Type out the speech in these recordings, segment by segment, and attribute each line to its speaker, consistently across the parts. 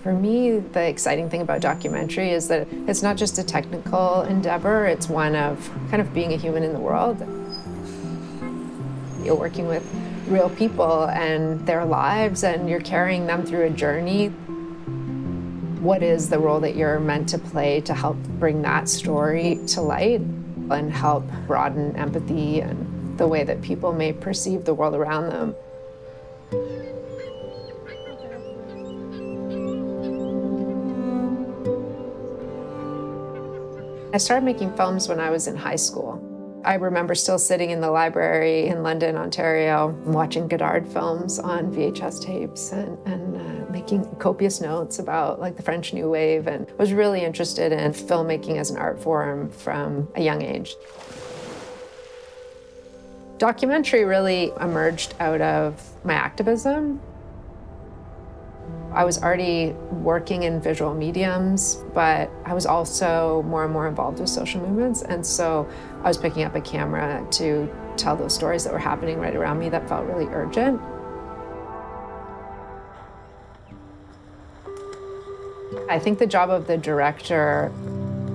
Speaker 1: For me, the exciting thing about documentary is that it's not just a technical endeavor, it's one of kind of being a human in the world. You're working with real people and their lives, and you're carrying them through a journey. What is the role that you're meant to play to help bring that story to light and help broaden empathy and the way that people may perceive the world around them? I started making films when I was in high school. I remember still sitting in the library in London, Ontario, watching Godard films on VHS tapes and making copious notes about like the French New Wave, and was really interested in filmmaking as an art form from a young age. Documentary really emerged out of my activism. I was already working in visual mediums, but I was also more and more involved with social movements, and so I was picking up a camera to tell those stories that were happening right around me that felt really urgent. I think the job of the director,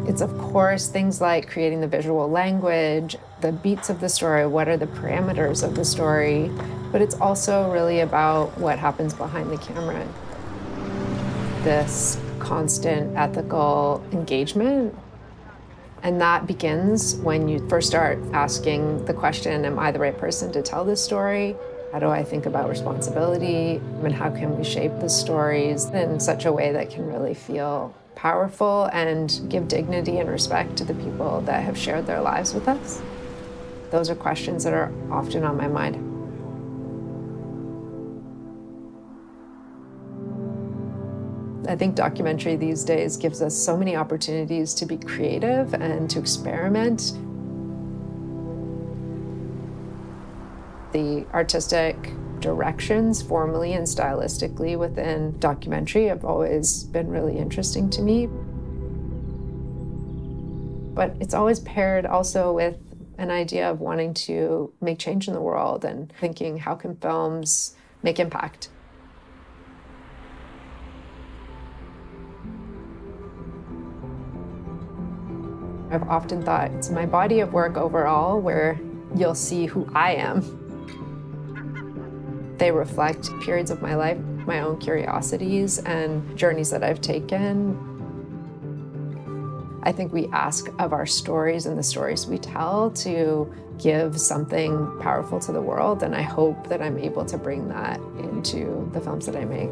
Speaker 1: it's of course things like creating the visual language, the beats of the story, what are the parameters of the story, but it's also really about what happens behind the camera. This constant ethical engagement. And that begins when you first start asking the question, am I the right person to tell this story? How do I think about responsibility? And how can we shape the stories in such a way that can really feel powerful and give dignity and respect to the people that have shared their lives with us? Those are questions that are often on my mind. I think documentary these days gives us so many opportunities to be creative and to experiment. The artistic directions, formally and stylistically, within documentary have always been really interesting to me. But it's always paired also with an idea of wanting to make change in the world and thinking, how can films make impact? I've often thought it's my body of work overall where you'll see who I am. They reflect periods of my life, my own curiosities and journeys that I've taken. I think we ask of our stories and the stories we tell to give something powerful to the world, and I hope that I'm able to bring that into the films that I make.